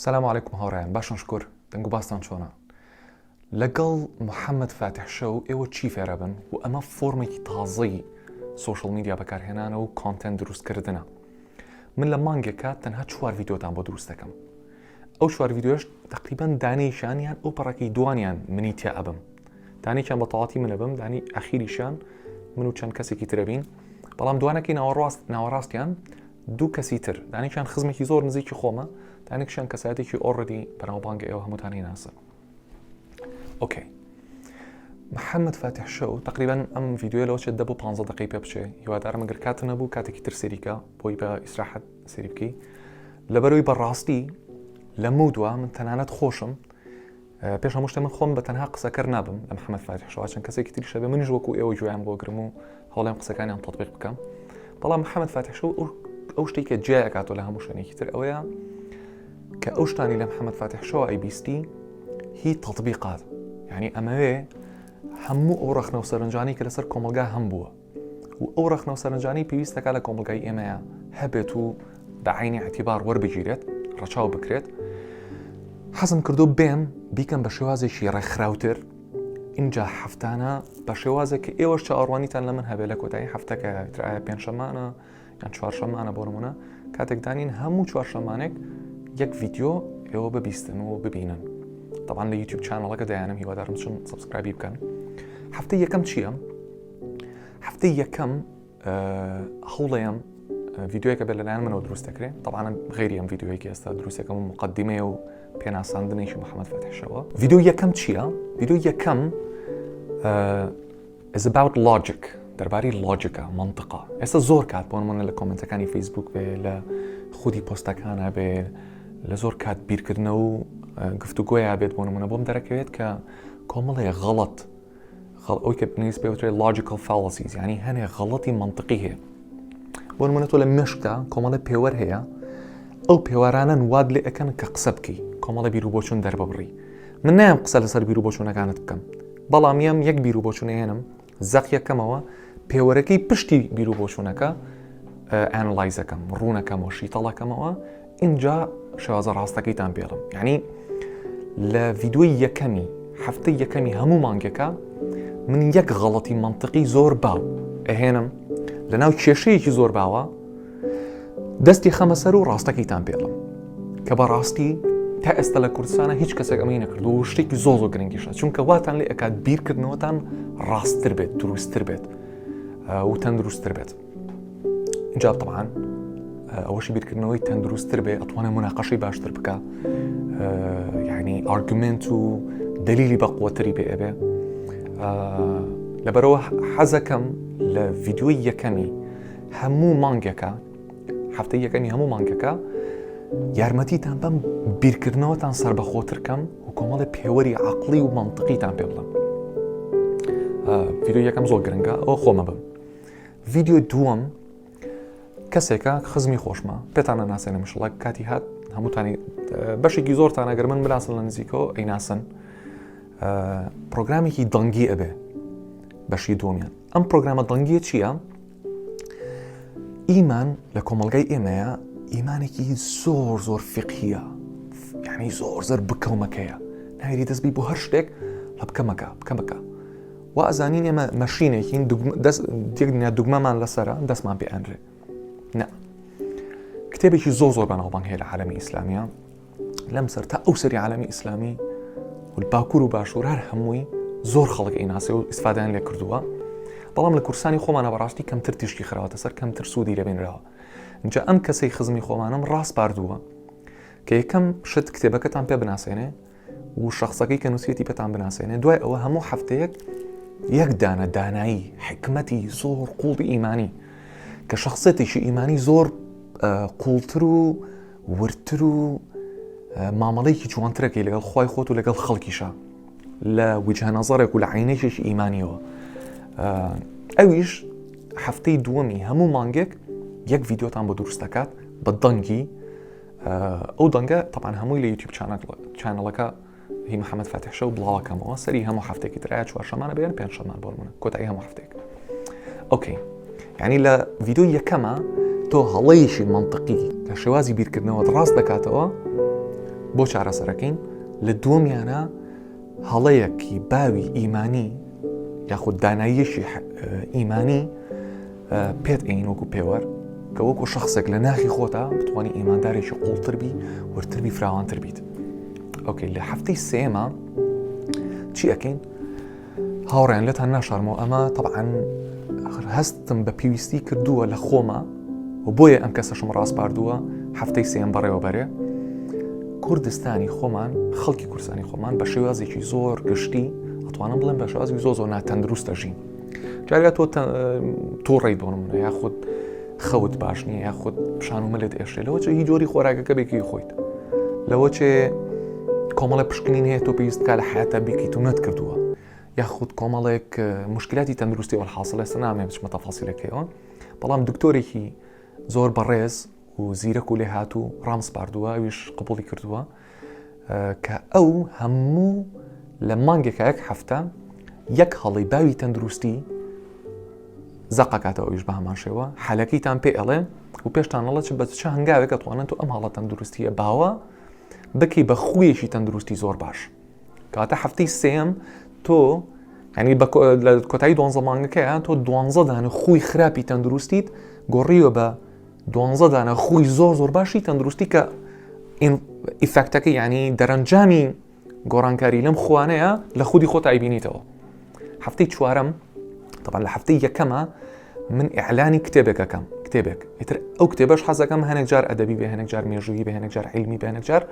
السلام عليكم هاوڕێیان باش نشکر دەنگ و باستان چۆنە لەگەڵ محەممەد فاتح شەو ئێوە چی فێرە بن و ئەمە فۆرمێکی تازەی سوشل میدیا بەکارهێنانە و کۆنتنت دروستکردنە. من لە مانگێکە تەنها 4 ڤیدیۆتان بۆ دروست دەکەم. ئەو 4 ڤیدیۆش تقریبان دانەیشانیان ئەو پەڕەکەی دوانیان منی تیا ئەبم. دانێکیان بە تەواتی منە بم، دانی ئەخیریشان من و چەند کەسێکی ترە بین، بەڵام دوانەکەی ناوەڕاستیان دوو کەسی تر، دانێکیان خزمێکی زۆر نزیکی خۆمە، دانێکیان کەسایەتێکی ئۆڕەدی بەناوبانگە ئێوە هەمووتانی ناسن. ئۆکەی. محەممەد فاتح شەو تقریبان ئەم ڤیدیۆ لەوە چێت 10 بۆ 15 دقەی پێ بچێ، هیوادارم ئەگەر کات نەبوو کاتێکی تر سەریکە بۆی بە ئیسراحەت سەری بکەی. لەبەرەوەی بەڕاستی لە مودووە من تەنانەت خۆشم، پێش هەموو شتە من خۆم بە تەنها قسەکەر نابم لە محەممەد فاتح شەو، چەند کەسێکی تریشە بێ منیش وەکو ئێوە گوێیان بۆ گرم و هەوڵێم قسەکانیان تەطبیق بکەم. بەڵام محەممەد فاتح شەو ئەو شتێک کە جیای ئەکاتۆ لە هەموو شوێنێکی تر ئەوەیە کە ئەو شتانی لە محەممەد فاتح شەو ئەیبیستی هی تەطبیقات، یعنی ئەمەوێ هەموو ئەو ڕەخنە و سەرنجانی کە لەسەر کۆمەلگا هەم بووە و ئەو ڕەخنە و سەرنجانی پێویستەکە لە کۆمەلگای ئێمەیە هەبێت و بە عینی اعتیبار وەربگیرێت، ڕەچاو بکرێت. حەزم کردو بێم بیکەم بە شێوازێکی ڕێکخراوتر اینجا هەفتانە بە شێوازێک کە ئێوەش چاوەڕوانیتان لە من هەبێت لە کۆتایی هەفتەکە ئایا پێنجشەمانە یان چوارشەمانە بۆ نمونە، کاتێک دانین هەموو چوارشەمانێک یەک ڤیدیۆ ئێوە ببیستن و ببینن. طبعاً لە یوتیوب چانەڵەکە دەیانم، هیوادارم چون سبسکرایبی بکەن. هەفتەی یەکەم چییە؟ هەفتەی یەکەم هەوڵەیەم ڤیدیۆیەکە بێت لەلایەن منەوە دروست دەکرێت. طبعاً غیری ئەم ڤیدیۆیەکی ئێستا دروستەکەم و مقدمەیە و پێناساندنێکی محەممەد فاتح شەوە. ڤیدیۆ یەکەم چییە؟ ڤیدیۆ یەکەم is about logic، دەربارەی لۆجیکە، منطقە. ئێستا زۆر کات بۆ نمونە لە کۆمنتەکانی فەیسبوک بێ، لە خودی پۆستەکانە بێ، لە زۆر کات بیرکردنە و گفتوگۆیە بێت بۆ نمونە بۆم دەرەکەوێت کە کۆمەڵێ غەڵەت ئەوی کە پێویست پێوترێت logical fallacies، یعنی هەنێ غەڵەتی منطقی هەیە. بۆ نمونە تۆ لە مێشکە کۆمەڵێ پێوەەر هەیە، ئەو پێوەرانە واد لێ ئەەکەن کە قسە بکەی، کۆمەڵە بیرروبۆچوون دەرببڕی. من نایم قسە لەسەر بیرروبۆچوونەکانت بکەم، بەڵام یم یەک بیرروبۆچوونێنم زەق یەکەمەوە پێوەرەکەی پشتی بیرروبۆچوونەکە ئەنلایزەکەم، ڕوونەکەمەوە، شیتەڵەکەمەوە، اینجا شێوازە ڕاستەکەیتان پێڵم. یعنی لە ڤیدیۆی یەکەمی هەفتەی یەکەمی هەموو مانگێکە من یەک غەڵەتی منطقی زۆر باو ئەهێنم لە ناو کێشەیەکی زۆر باوە، دەستی خەمە سەر و ڕاستەکەیتان پێڵم کە بەڕاستی تا ئێستا لە کوردستانە هیچ کەسێک ئەمەی نەکردو و شتێکی زۆر گرنگیشە، چونکە واتان لێ ئەکات بیرکردنەوەتان ڕاستتر بێت، دروستتر بێت و تەندروستتر بێت. اینجا طبعاً ئەوەشی بیرکردنەوەی تەندروستتر بێ ئەتوانێت مناقەشەی باشتر بکە، یعنی ئارگومنت و دلیلی بە قووەتری بێ ئەبێ. لەبەرەوە حەزەکەم لە ڤیدیۆی یەکەمی هەموو مانگێکە، هەفتەی یەکەمی هەموو مانگەکە یارمەتیتان بەم بیرکردنەوەتان سربەخۆتر کەم و کۆمەڵی پێوەری عەقڵی و منطقیتان پێ بڵم. ڤیدیۆ یەکەم زۆر گرنگە، ئەوە خۆمە بم. ڤیدیۆ دووەم کەسێکە خزمی خۆشمە، پێتانە ناسێنە مشڵک کاتی هات هەمووتانی بەشێکی زۆرتان ئەگەر من بناسن لە نزیکەوە ئەیناسن. پرۆگرامێکی دەنگی ئەبێ بەشی دووەمیان. ئەم پرۆگرامە دەنگیە چییە؟ ئیمان لە کۆمەلگای ئێمەیە ئیمانێکی زۆر فقهیە، یعنی زۆر بکەومەکەیە، ناویری دەستبی بۆ هەر شتێک لە بکەمەکە. وا ئەزانین ئێمە مەشینێکین دیگنیا دوگمەمان لەسەرە دەستمان پێ ئەنرێ. نه، کتێبێکی زۆر بەناوبانگ هەیە لە عالەمی ئیسلامیە، لەم سەر تا ئەو سەری عالەمی ئیسلامی و باکوور و باشوور هەر هەمووی زۆر خەڵک ئیناسێ و ئیسفادەیان لێ کردووە، بەڵام لە کوردستانی خۆمانە بەڕاستی کەمتر تیشکی خراوەتە سەر، کەمتر سوودی لێبێنراوە. اینجا ئەم کەسەی خزمی خۆمانم ڕاست باردووە کە یەکەم شت کتێبەکەتان پێ بناسێنێ و شخصەکەی کە نووسێتی پێتان بناسێنێ، دوای ئەوە هەموو هەفتەیەک یەک دانە دانایی، حکمەتی زۆر قوڵی ئیمانی کە شخصێتێکی ئیمانی زۆر قوڵتر و ورتر و مامەڵەیەکی جوانترەکەی لەگەڵ خوای خۆت و لەگەڵ خەڵکیشە لە وجهە نەزەرێک و لە عینێکێکی ئیمانیەوە. ئەویش هەفتەی دووەمی هەموو مانگێک یەک ڤیدیۆتان بۆ دروست دەکات بە دەنگی. ئەو دەنگە طبعاً هەمووی لە یوتیوب چانەڵەکە هی محەممەد فاتح شەو بڵاوەکەمەوە، سەری هەموو هەفتێکی تر، چوارشەمانە بێن پێنجشەمان بۆ نمونە، کۆتایی هەموو هەفتێک. ئۆکەی، یعنی لە ڤیدیۆ یەکەمە تۆ هەڵەیەکی منطقی کە شێوازی بیرکردنەوەت ڕاست دەکاتەوە بۆ چارەسەرەکەین لە دووەمیانە هەڵەیەکی باوی ئیمانی یاخود داناییەشی ئیمانی پێت ئەین وەکو پێوەەر کە وەکو شخصێک لە ناخی خۆتە بتوانانی ئیماندارێکی قوڵتربی ورتربی فراوانتر بیت. ئۆکەی لە هەفتەی سێمە چی ئەەکەین؟ هاوڕێن لێتان ناشارمەوە ئەمە طبعاً هەستم بە پێویستی کردووە لە خۆمە و بۆیە ئەم کەسەشم ڕاستپاردووە هەفتەی سێم بەڕێوەبەرێ کوردستانی خۆمان خەڵکی کوردستانی خۆمان بە شێوازێکی زۆر گشتی ئەتوانم بڵێم بە شێوازی زۆر ناتەندروست دەژین. جارێک تۆ ڕێی بۆ نمونە یاخود خەوت باش نییە یاخود پیشان و ملت ئێشێ لەوە چ هیچ جۆری خۆراکەکە بێکی خۆیت لەوە چێ کۆمەڵە پشکنین هەیە تۆ پێویستکە لە حیاتە بیکەیت و نەتکردووە یاخود کۆمەڵێک مشکلاتی تەندروستی وەڵحاصل ئێستا نامێ بچمە تەفاسیلەکەیەوە بەڵام دکتۆرێکی زۆر بەڕێز و زیرەک و لێ هاتوو ڕامسپاردووە ئەویش قبوڵی کردووە کە ئەو هەموو لە مانگێکە یەک هەفتە یەک هەڵی باوی تەندروستی زەقەکاتە ئەویش بە هەمان شێوە حالەکەیتان پێ ئەڵێ و پێشتان ئەڵە چ بە چ هەنگاوێک ئەتوانن تۆ ئەم هەڵە تەندروستیە باوە بکەی بە خوێشی تەندروستی زۆر باش کەواتە هەفتەی سێم تۆ ینی لە کۆتایی 12 مانگەکەیە تۆ 12 دانە خوی خراپی تەندروستیت گۆڕیوە بە 12 دانە خوی زۆر باشی تەندروستی کە ئیفەکتەکە ینی دەرەنجامی گۆڕانکاری لەم خوانەیە لە خودی خۆت ئایبینیتەوە. هەفتەی چوارەم طبعا لە هەفتەی یەکەمە من ئیعلانی کتێبێکەکەم کتێبێک ئیتر ئەو کتێبەش حەزەکەم هەنێک جار ئەدەبی بێ هەنێک جار مێژووی بێ هەنێک جار عیلمی بێ هەنێک جار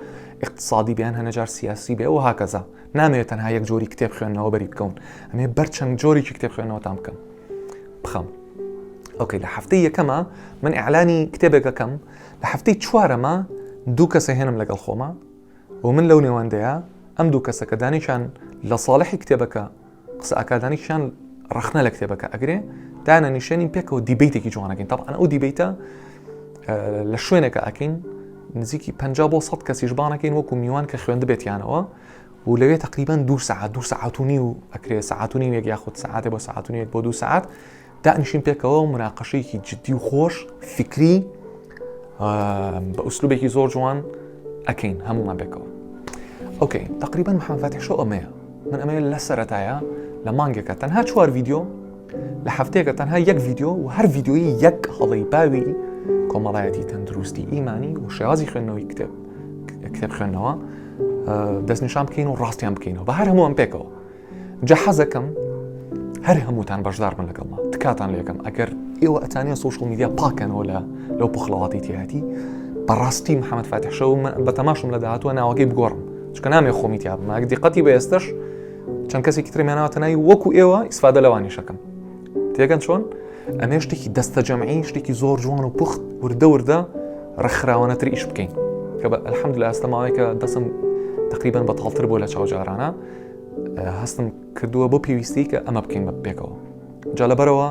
اقتصادی بیان هەنێک جار سیاسی بێ و هاکەزا نامەوێت تەنها یەک جۆری کتێب خوێندنەوە بەری بکەون ئەمێ بەرچەند جۆرێکی کتێب خوێندنەوە تام بکەم بخەم. ئۆکەی لە هەفتەی یەکەمە من ئیعلانی کتێبێکەکەم لە هەفتەی چوارەمە دوو کەسە هێنم لەگەڵ خۆمە و من لەو نێوەندەیە ئەم دوو کەسەکە دانیشان لە ساڵحی کتێبەکە قسە ئاکادانیشان ڕخنە لە کتێبەکە ئەگرێ دانە نیشێنین پێکەوە دیبیتێکی جوانەکەین طبعاً ئەو دیبیتە لە شوێنێکە ئەکەین نزیکی 50 بۆ 100 کەسیش بانەکەین وەکو میوان کە خوێندە بێتیانەوە و لەوێ تقریباً 2 ساعت و نیو ئەکرێ ساعت و نیوێک یاخود ساعتێ بۆ ساعت و نیوێک بۆ 2 ساعت دانیشین پێکەوە و مناقەشەیەکی جدی و خۆش فکری بە ئوسلوبێکی زۆر جوان ئەکەین هەمومان پێکەوە. ئۆکەی تقریباً محەممەد فاتح شۆ ئەمەیە من ئەمەیە لە سەرەتایە لە مانگێکە تەنها 4 ڤیدیۆ لە هەفتەیەکە تەنها یەک ڤیدیۆ و هەر ڤیدیۆی یەک هەڵەی باوی کۆمەڵایەتی تەندروستی ئیمانی و شێوازی خوێندنەوەی کتێب خوێندنەوە دەستنیشان بکەین و ڕاستیان بکەینەوە بە هەر هەمووان پێکەوە. جا حەزەکەم هەر هەمووتان بەشدار بن لەگەڵما تکاتان لێ یەکەم ئەگەر ئێوە ئەتانیە سوشڵ میدیا پاکەنەوە لەو پوخڵەواتی تیاتی بەڕاستی محەممەد فاتح شۆ بە تەماشم لە داهاتوە ناوەکەی بگۆڕم چکە نامێ خۆمی تیا بم ئەگە دیقەتی بە ئێستش چەند کەسێکی ترێمێناوەتەنایی وەکو ئێوە ئیسفادە لەوانیشەکەم تێگەن چۆن ئەمێ شتێکی دەستە جەمعی شتێکی زۆر جوان و پوخت وردە ڕخراوانەتر ئیش بکەین کە بە ئەلحەمدوللا ئەستەماوەیەکە دەسم تقریباً بەتاڵتر بۆ لە چاوجارانە هەستم کردووە بۆ پێویستی کە ئەمە بکەین پێکەوە. جا لەبەرەوە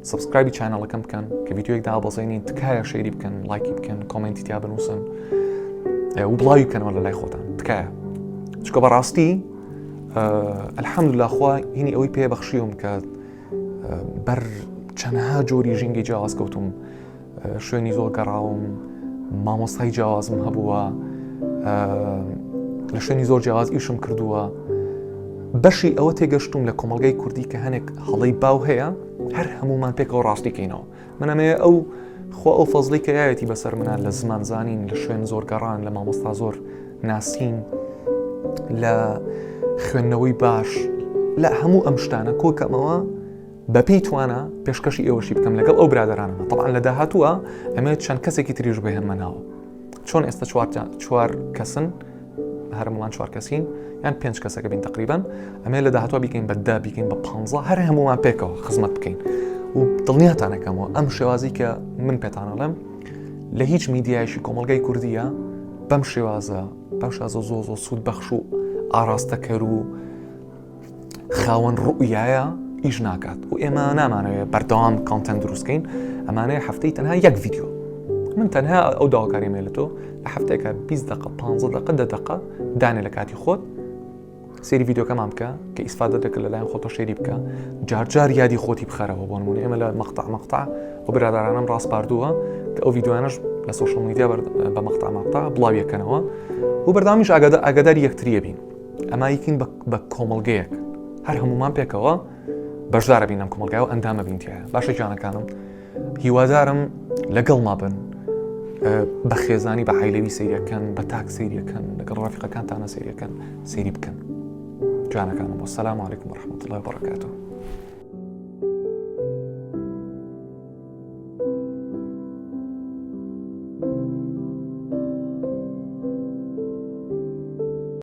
سبسکرایبی چانەڵەکەم بکەن کە ڤیدیۆیەک دابەزێنین تکایە شێری بکەن لایکی بکەن کۆمنتی تیا بنووسن و بڵاوی بکەنەوە لە لای خۆتان تکایە چکە بەڕاستی ئەلحەمدوللا خوا هینی ئەوەی پێ بەخشیوم کە بەر چەندەها جۆری ژینگی جیاواز کەوتم شوێنی زۆر گەڕاوم مامۆستای جیاوازم هەبووە لە شوێنی زۆر جیاواز ئیشم کردووە بەشی ئەوە تێگەشتوم لە کۆمەلگای کوردی کە هەنێک هەڵەی باو هەیە هەر هەمومان پێکەوە ڕاستیکەینەوە من ئەمەیە خۆ ئەو فەزڵی کە یایەتی بەسەر منە لە زمان زانین لە شوێن زۆر گەڕان لە مامۆستا زۆر ناسین لە خوێندنەوەی باش لە هەموو ئەم شتانە کۆکەمەوە بە پێی توانە پێشکەشی ئێوەشی بکەم لەگەڵ ئەو برادرانەمە طبعاً لە داهاتووە ئەمەوێت چەند کەسێکی تریش بهێنمەناوە چۆن ئێستا 4 کەسن هەرموڵان 4 کەسین یان 5 کەسەکە بین تقریباً ئەمێ لە داهاتوە بیکەین بە 10 بیکەین بە 15 هەر هەمووان پێکەوە خزمەت بکەین و دڵنیاتانەکەمەوە ئەم شێوازی کە من پێتانەڵێم لە هیچ میدیایشی کۆمەلگای کوردیە بەم شێوازە زۆ سوود بەخش و ئاراستەکەر و خاوەن ڕوئیایە ئیش ناکات و ئێمە نامانەوێت بەردەوام کۆنتەنت دروستکەین ئەمانەیە هەفتەی تەنها یەک ڤیدیۆ من تەنها ئەو داواکاری مێ لە تۆ لە هەفتەیەکە 20 دقە 15 دقە 10 دقە دانێ لە کاتی خۆت سێری ڤیدیۆکەمان بکە کە ئیسفادە دەکرد لەلایەن خۆتۆ شێری بکە جار یادی خۆتی بخەرەوە بۆ نمونە ئێمە لە مەقطع و برادرانم ڕاستپاردووە کە ئەو ڤیدیۆیانەش لە سوشڵ میدیا بە مەقطع بڵاویەکەنەوە و بەردامیش ئاگاداری یەکتریە بین ئەمە یکین بە کۆمەڵگەیەک هەر هەمومان پێکەوە بەشدارە بین ئەم کۆمەلگای و ئەندامە بینتیایە باشە جانەکانم هیوادارم لەگەڵما بن بە خێزانی بە عیلەوی سەیریەکەن بە تاک سەیریەکەن لەگەڵ ڕافقەکانتانە سەیریەکەن سەیری بکەن جانەکانم وەسەلام عەلەیکوم وەرەحمەتوڵڵاهی وبەرەکاتوه